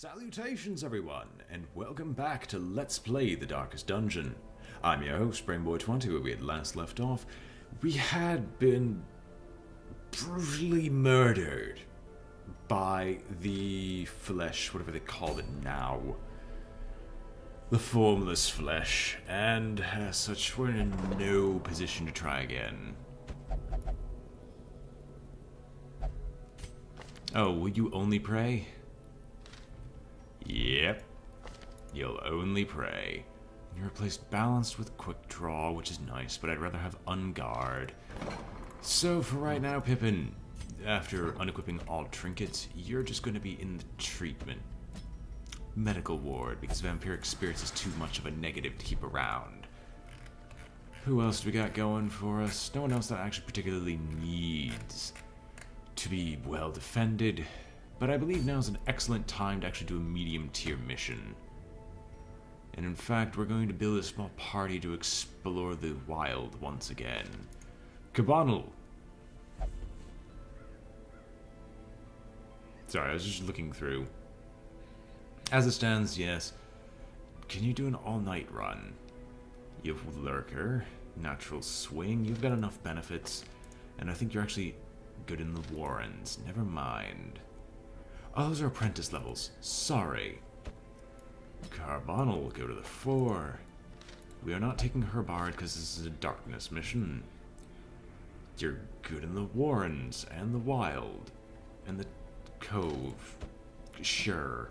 Salutations everyone, and welcome back to Let's Play The Darkest Dungeon. I'm your host, BrainBoy20, where we had last left off. We had been brutally murdered by the flesh, whatever they call it now. The formless flesh, and as such, we're in no position to try again. Oh, will you only pray? Yep. You'll only pray. You're replaced balanced with quick draw, which is nice, but I'd rather have unguard. So for right now, Pippin, after unequipping all trinkets, you're just going to be in the treatment medical ward, because vampiric spirits is too much of a negative to keep around. Who else do we got going for us? No one else that actually particularly needs to be well defended. But I believe now is an excellent time to actually do a medium tier mission. And in fact, we're going to build a small party to explore the wild once again. Kabonal! Sorry, I was just looking through. As it stands, yes. Can you do an all-night run? You have Lurker, Natural Swing, you've got enough benefits. And I think you're actually good in the Warrens. Never mind. Oh, those are apprentice levels. Sorry. Carbonal will go to the 4. We are not taking Herbard because this is a darkness mission. You're good in the Warrens and the Wild and the Cove. Sure.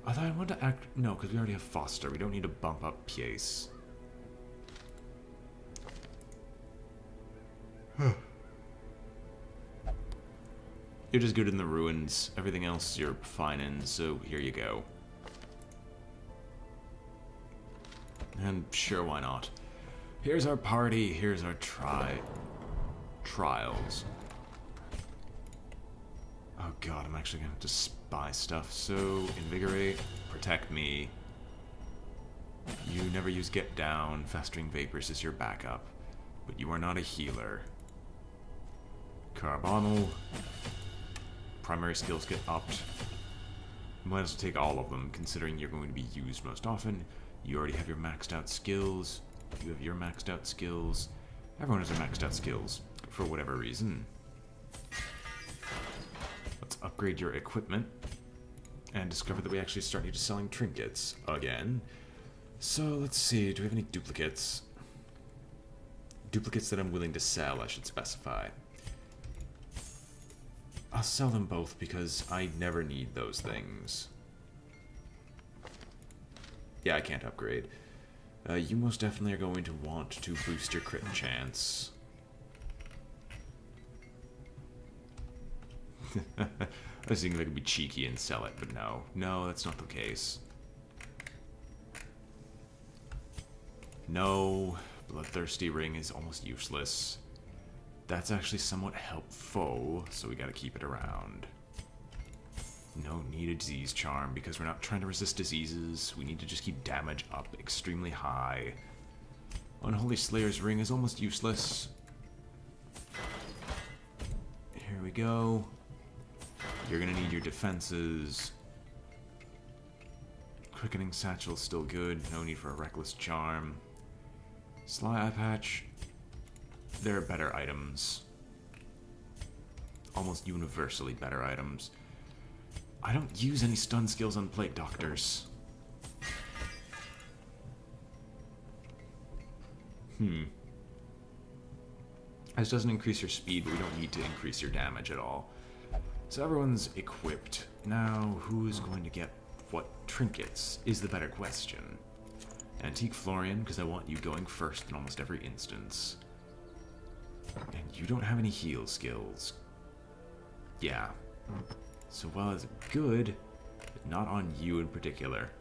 I thought I wanted to act... No, because we already have Foster. We don't need to bump up Pace. You're just good in the ruins. Everything else you're fine in, so here you go. And sure, why not? Here's our party, here's our trials. Oh god, I'm actually gonna have to spy stuff. So, invigorate, protect me. You never use get down, festering vapors is your backup. But you are not a healer. Carbonal. Primary skills get upped. You might as well take all of them, considering you're going to be used most often. You already have your maxed out skills. You have your maxed out skills. Everyone has their maxed out skills, for whatever reason. Let's upgrade your equipment. And discover that we actually start need to selling trinkets again. So, let's see, do we have any duplicates? Duplicates that I'm willing to sell, I should specify. I'll sell them both because I never need those things. Yeah, I can't upgrade. You most definitely are going to want to boost your crit chance. I was thinking I could be cheeky and sell it, but no. No, that's not the case. No, Bloodthirsty Ring is almost useless. That's actually somewhat helpful, so we gotta keep it around. No need a disease charm, because we're not trying to resist diseases. We need to just keep damage up extremely high. Unholy Slayer's Ring is almost useless. Here we go. You're gonna need your defenses. Quickening Satchel's still good. No need for a Reckless Charm. Sly Eye Patch. There are better items. Almost universally better items. I don't use any stun skills on Plague Doctors. This doesn't increase your speed, but we don't need to increase your damage at all. So everyone's equipped. Now, who's going to get what trinkets is the better question. Antique Florian, because I want you going first in almost every instance. And you don't have any heal skills. Yeah. So while it's good, but not on you in particular.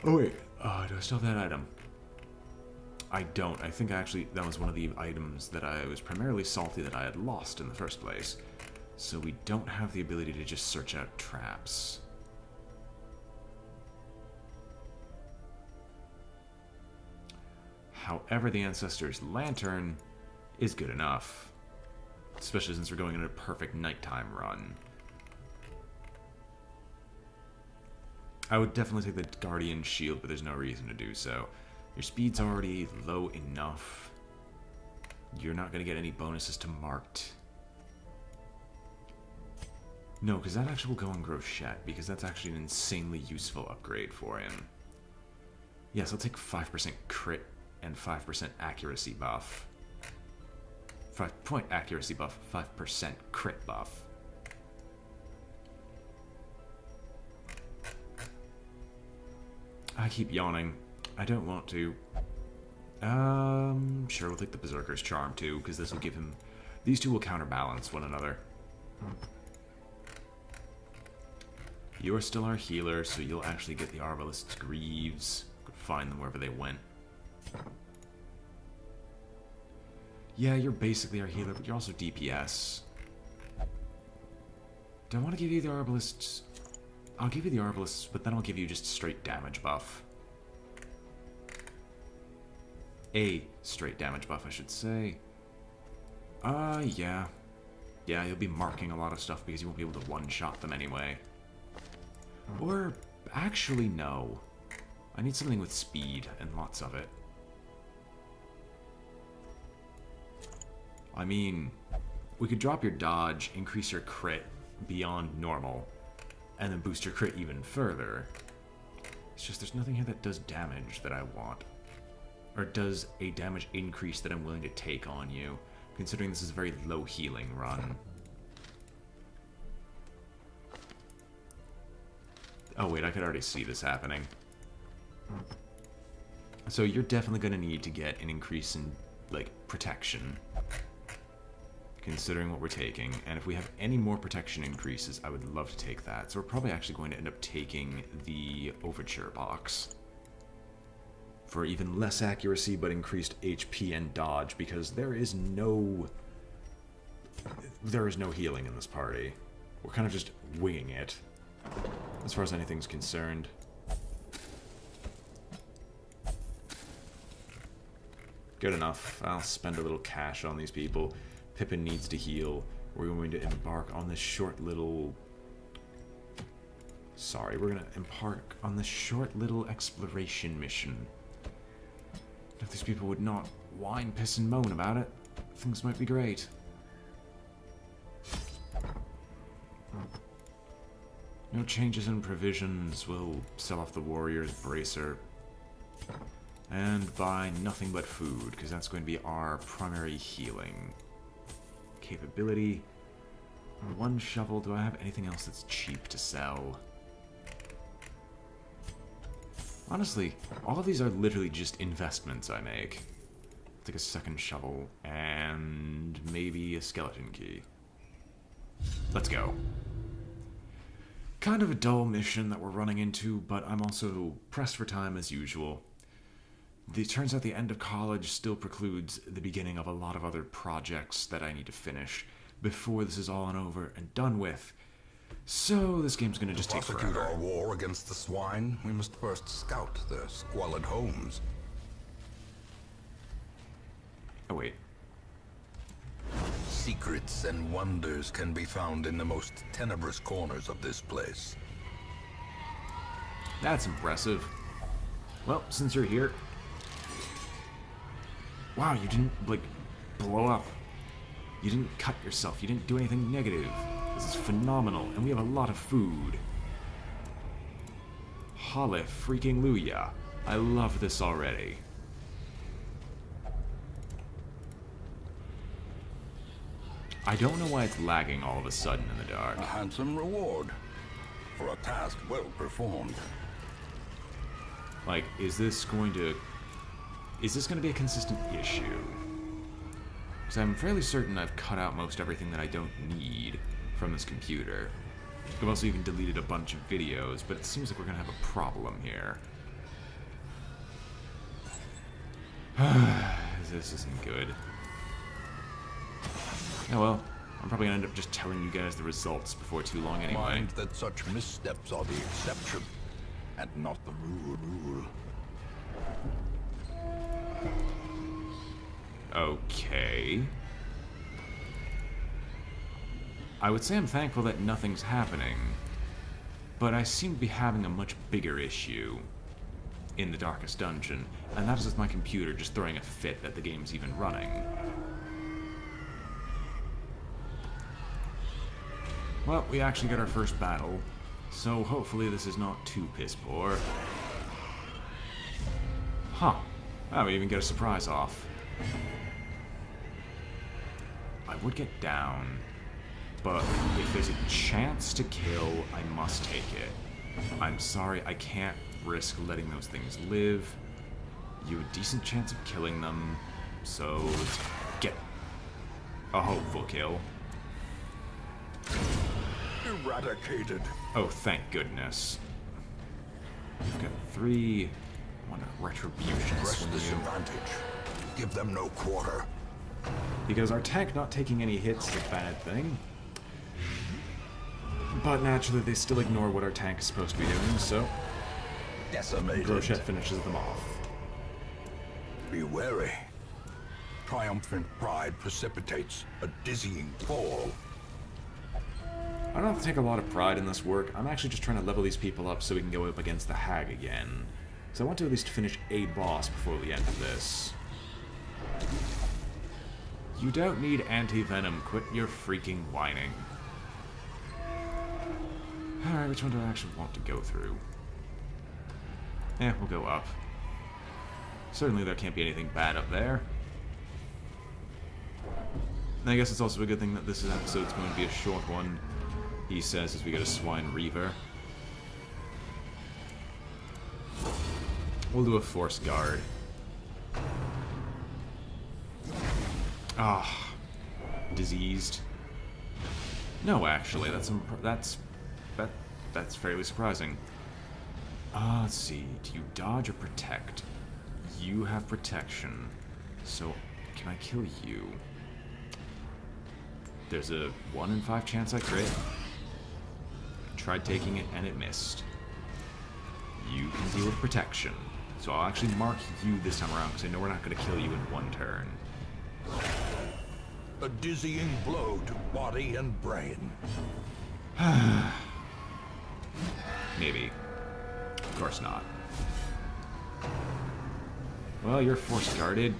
Oh wait, do I still have that item? I don't. I think actually that was one of the items that I was primarily salty that I had lost in the first place. So we don't have the ability to just search out traps. However, the Ancestor's Lantern is good enough. Especially since we're going in a perfect nighttime run. I would definitely take the Guardian Shield, but there's no reason to do so. Your speed's already low enough. You're not going to get any bonuses to Marked. No, because that actually will go on Groschette, because that's actually an insanely useful upgrade for him. Yes, I'll take 5% crit and 5% accuracy buff. 5-point accuracy buff, 5% crit buff. I keep yawning. I don't want to. Sure, we'll take the Berserker's Charm too, because this will give him... These two will counterbalance one another. You are still our healer, so you'll actually get the Arbalist's Greaves. Find them wherever they went. Yeah, you're basically our healer, but you're also DPS. Do I want to give you the Arbalists? I'll give you the Arbalists, but then I'll give you just straight damage buff. A straight damage buff, I should say. Yeah. Yeah, you'll be marking a lot of stuff because you won't be able to one-shot them anyway. Or, actually, no. I need something with speed, and lots of it. I mean, we could drop your dodge, increase your crit beyond normal, and then boost your crit even further. It's just there's nothing here that does damage that I want. Or does a damage increase that I'm willing to take on you, considering this is a very low healing run. Oh wait, I could already see this happening. So you're definitely going to need to get an increase in, like, protection, considering what we're taking. And if we have any more protection increases, I would love to take that. So we're probably actually going to end up taking the Overture box for even less accuracy, but increased HP and dodge, because there is no healing in this party. We're kind of just winging it, as far as anything's concerned. Good enough. I'll spend a little cash on these people. Pippin needs to heal. We're going to embark on this short little... Sorry, we're going to embark on this short little exploration mission. If these people would not whine, piss, and moan about it, things might be great. No changes in provisions. We'll sell off the Warrior's Bracer. And buy nothing but food, because that's going to be our primary healing capability. One shovel. Do I have anything else that's cheap to sell? Honestly, all of these are literally just investments I make. I'll take a second shovel and maybe a skeleton key. Let's go. Kind of a dull mission that we're running into, but I'm also pressed for time as usual. It turns out the end of college still precludes the beginning of a lot of other projects that I need to finish before this is all and over and done with. So this game's gonna just take forever. To prosecute our war against the swine, we must first scout their squalid homes. Oh wait. Secrets and wonders can be found in the most tenebrous corners of this place. That's impressive. Well, since you're here... Wow, you didn't, like, blow up. You didn't cut yourself. You didn't do anything negative. This is phenomenal, and we have a lot of food. Hallelujah. I love this already. I don't know why it's lagging all of a sudden in the dark. A handsome reward for a task well performed. Like, is this going to be a consistent issue? Because I'm fairly certain I've cut out most everything that I don't need from this computer. I've also even deleted a bunch of videos, but it seems like we're going to have a problem here. This isn't good. Oh well, I'm probably going to end up just telling you guys the results before too long anyway. Mind that such missteps are the exception, and not the rule. Okay. I would say I'm thankful that nothing's happening. But I seem to be having a much bigger issue in the darkest dungeon, and that is with my computer just throwing a fit that the game's even running. Well, we actually got our first battle, so hopefully this is not too piss poor. Huh. Oh, we even get a surprise off. I would get down, but if there's a chance to kill, I must take it. I'm sorry, I can't risk letting those things live. You have a decent chance of killing them, so let's get a hopeful kill. Eradicated. Oh, thank goodness. We've got 3. I want a retribution Press swing this you. advantage. Give them no quarter. Because our tank not taking any hits is a bad thing. But naturally, they still ignore what our tank is supposed to be doing, so Decimated. Grochette finishes them off. Be wary. Triumphant pride precipitates a dizzying fall. I don't have to take a lot of pride in this work. I'm actually just trying to level these people up so we can go up against the hag again. So I want to at least finish a boss before we end this. You don't need anti-venom. Quit your freaking whining. Alright, which one do I actually want to go through? We'll go up. Certainly there can't be anything bad up there. And I guess it's also a good thing that this episode's going to be a short one, he says, as we get a Swine Reaver. We'll do a Force Guard. Ah, diseased. No, actually, that's fairly surprising. Let's see. Do you dodge or protect? You have protection. So, can I kill you? There's a 1 in 5 chance I crit. Tried taking it and it missed. You can deal with protection. So I'll actually mark you this time around because I know we're not going to kill you in 1 turn. A dizzying blow to body and brain. Maybe. Of course not. Well, you're force guarded.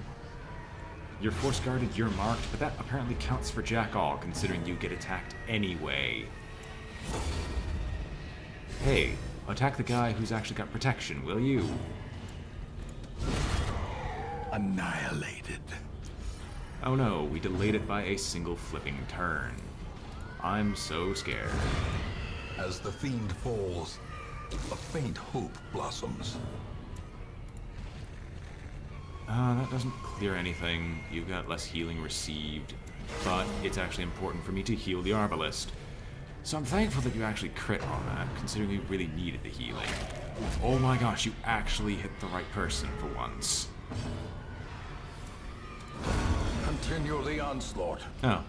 You're force guarded, you're marked, but that apparently counts for jack all, considering you get attacked anyway. Hey, attack the guy who's actually got protection, will you? Annihilated. Oh no, we delayed it by a single flipping turn. I'm so scared. As the fiend falls, a faint hope blossoms. That doesn't clear anything. You've got less healing received, but it's actually important for me to heal the Arbalist. So I'm thankful that you actually crit on that, considering we really needed the healing. Oh my gosh, you actually hit the right person for once. Continue the onslaught. Oh.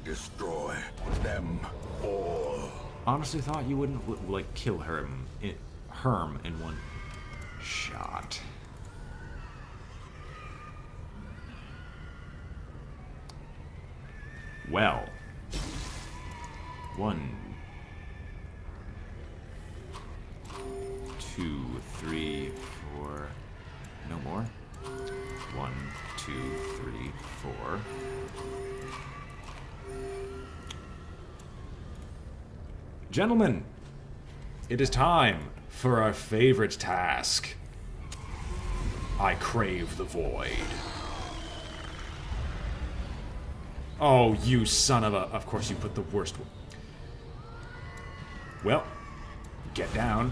Destroy them all. Honestly thought you wouldn't, like, kill Herm in 1 shot. Well. 1, 2, 3, 4. No more. 1, 2, 3, 4. Gentlemen, it is time for our favorite task. I crave the void. Oh, you son of a... Of course you put the worst one. Well, get down.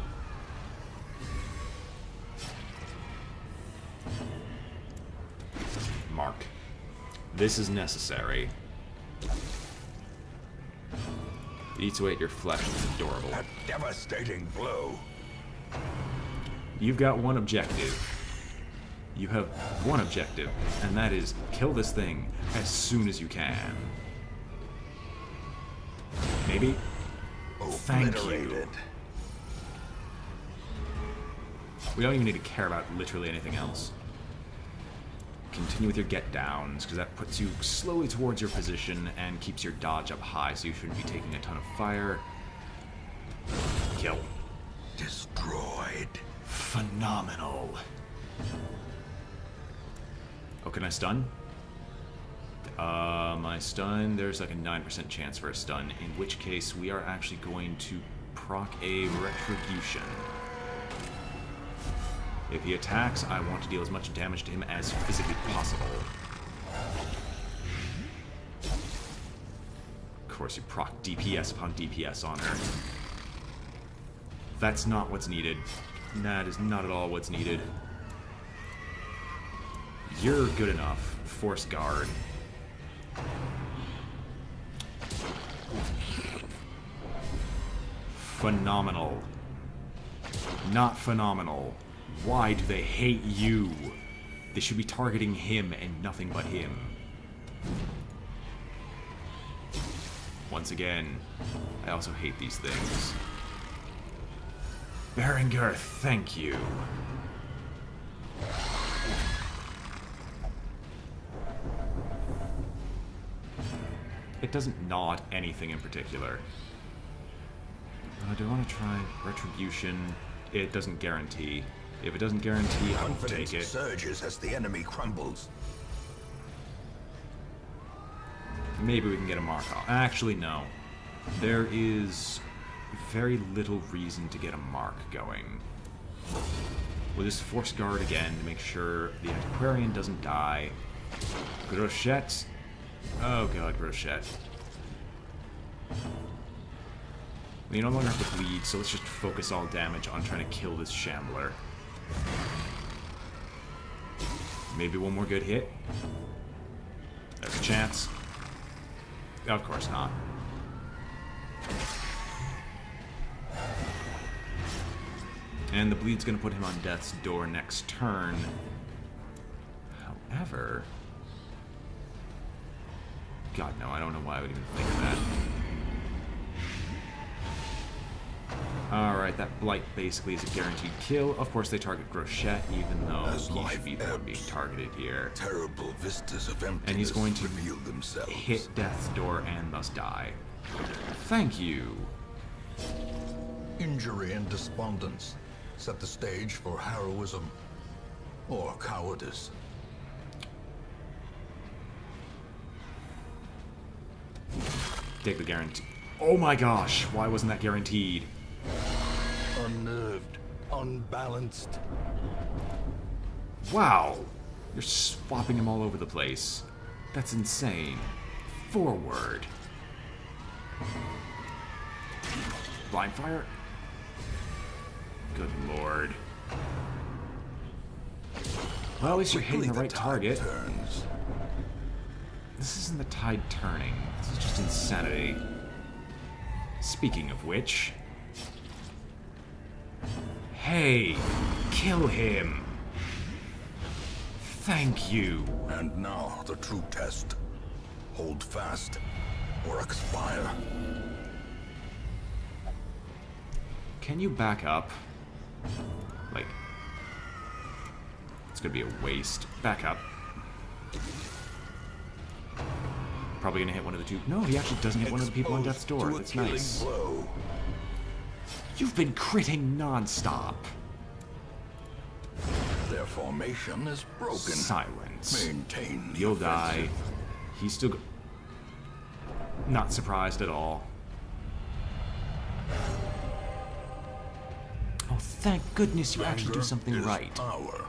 Mark. This is necessary. It eats away at your flesh. It's adorable. A devastating blow. You've got one objective. You have one objective, and that is kill this thing as soon as you can. Maybe? Thank you. We don't even need to care about literally anything else. Continue with your get downs, because that puts you slowly towards your position and keeps your dodge up high, so you shouldn't be taking a ton of fire. Kill. Phenomenal. Oh, can I stun? My stun, there's like a 9% chance for a stun, in which case we are actually going to proc a retribution. If he attacks, I want to deal as much damage to him as physically possible. Of course, you proc DPS upon DPS on her. That's not what's needed. That is not at all what's needed. You're good enough. Force guard. Phenomenal. Not phenomenal. Why do they hate you? They should be targeting him and nothing but him. Once again, I also hate these things. Berengar, thank you. It doesn't nod anything in particular. Do I want to try Retribution? It doesn't guarantee. If it doesn't guarantee, I will take it. Surges as the enemy crumbles. Maybe we can get a mark off. Actually, no. There is very little reason to get a mark going. We'll just Force Guard again to make sure the Antiquarian doesn't die. Grochette. Oh god, Grochette. We no longer have to bleed, so let's just focus all damage on trying to kill this Shambler. Maybe one more good hit. There's a chance. Of course not. And the bleed's gonna put him on death's door next turn. However... God, no, I don't know why I would even think of that. Alright, that Blight basically is a guaranteed kill. Of course, they target Grochette, even though he should be the one being targeted here. Terrible vistas of emptiness And he's going to reveal themselves. hit death's door and thus die. Thank you. Injury and despondence set the stage for heroism or cowardice. Take the guarantee. Oh my gosh, why wasn't that guaranteed? Unnerved, unbalanced. Wow, you're swapping him all over the place. That's insane. Forward. Blind fire? Good lord. Well, at least you're hitting the right target. Turns. This isn't the tide turning. This is just insanity. Speaking of which... Hey! Kill him! Thank you! And now the true test. Hold fast or expire. Can you back up? Like... It's gonna be a waste. Back up. Probably gonna hit one of the two. No, he actually doesn't hit one of the people on death's door. That's nice. Blow. You've been critting non-stop. Their formation is broken. Silence. Maintain the You'll die. offensive. He's still not surprised at all. Oh, thank goodness you actually do Anger something is right. Power.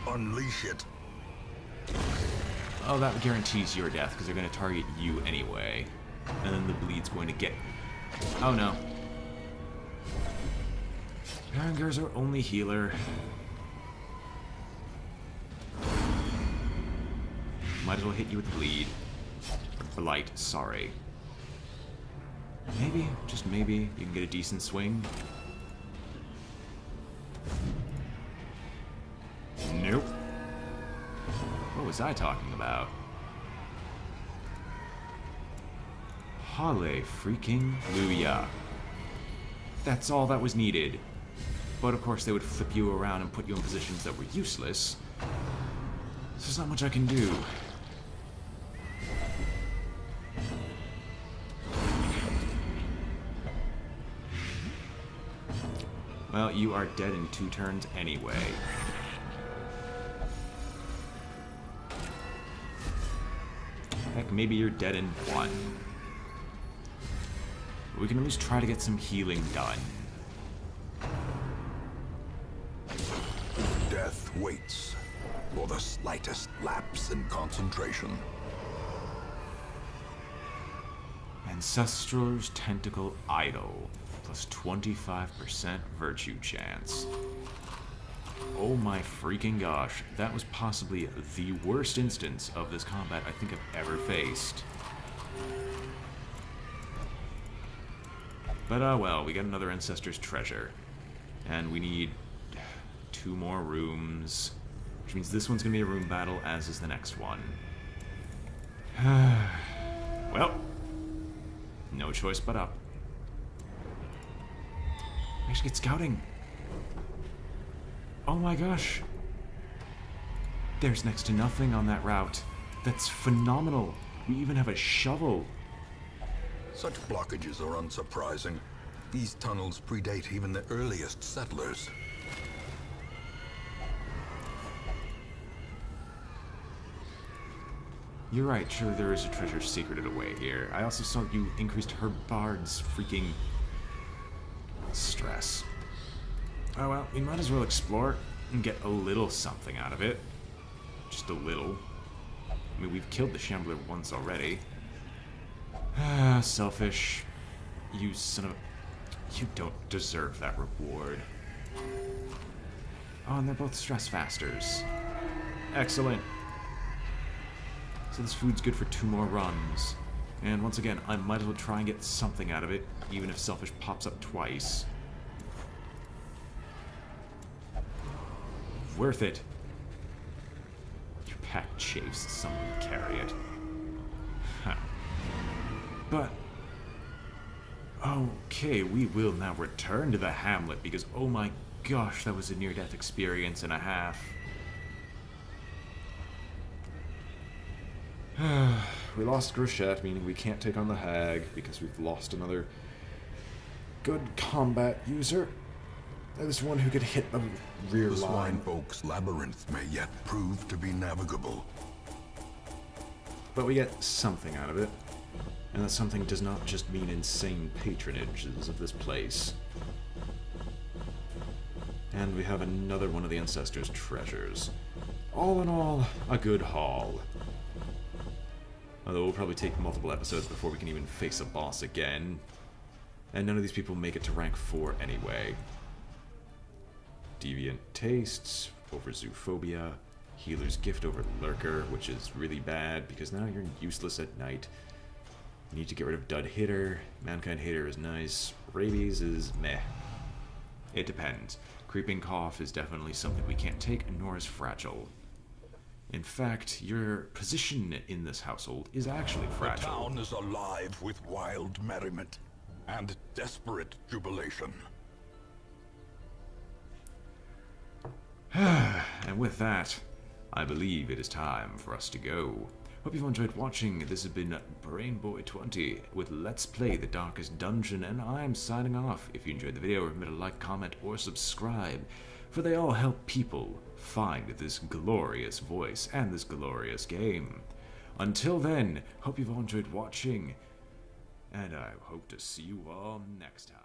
Unleash it. Oh, that guarantees your death, because they're going to target you anyway. And then the bleed's going to get... Oh, no. Berengar's our only healer. Might as well hit you with bleed. Or blight, sorry. Maybe, just maybe, you can get a decent swing. Nope. What was I talking about? Halle freaking Luya. That's all that was needed. But of course they would flip you around and put you in positions that were useless. So there's not much I can do. Well, you are dead in 2 turns anyway. Heck, maybe you're dead in 1. We can at least try to get some healing done. Death waits for the slightest lapse in concentration. Ancestor's Tentacle Idol, plus 25% virtue chance. Oh my freaking gosh, that was possibly the worst instance of this combat I think I've ever faced. But oh well, we got another Ancestor's Treasure. And we need 2 more rooms, which means this one's gonna be a room battle, as is the next one. Well, no choice but up. I should get scouting. Oh my gosh. There's next to nothing on that route. That's phenomenal. We even have a shovel. Such blockages are unsurprising. These tunnels predate even the earliest settlers. You're right, sure there is a treasure secreted away here. I also saw you increased her bard's freaking stress. Oh well, we might as well explore and get a little something out of it. Just a little. I mean, we've killed the Shambler once already. Ah, selfish. You son of a... You don't deserve that reward. Oh, and they're both stress fasters. Excellent. So this food's good for 2 more runs. And once again, I might as well try and get something out of it, even if Selfish pops up twice. Worth it. Your pack chafes, someone carry it. Huh. But... okay, we will now return to the hamlet, because oh my gosh, that was a near-death experience and a half. We lost Grouchette, meaning we can't take on the Hag, because we've lost another good combat user. There's one who could hit the rear The line. Swinefolk's labyrinth may yet prove to be navigable. But we get something out of it. And that something does not just mean insane patronages of this place. And we have another one of the Ancestor's treasures. All in all, a good haul. Although it will probably take multiple episodes before we can even face a boss again. And none of these people make it to rank 4 anyway. Deviant Tastes over Zoophobia. Healer's Gift over Lurker, which is really bad because now you're useless at night. You need to get rid of Dud Hitter. Mankind Hater is nice. Rabies is meh. It depends. Creeping Cough is definitely something we can't take, nor is Fragile. In fact, your position in this household is actually fragile. The town is alive with wild merriment and desperate jubilation. And with that, I believe it is time for us to go. Hope you've enjoyed watching. This has been BrainBoy20 with Let's Play the Darkest Dungeon, and I'm signing off. If you enjoyed the video, remember to like, comment, or subscribe, for they all help people find this glorious voice and this glorious game. Until then, hope you've all enjoyed watching, and I hope to see you all next time.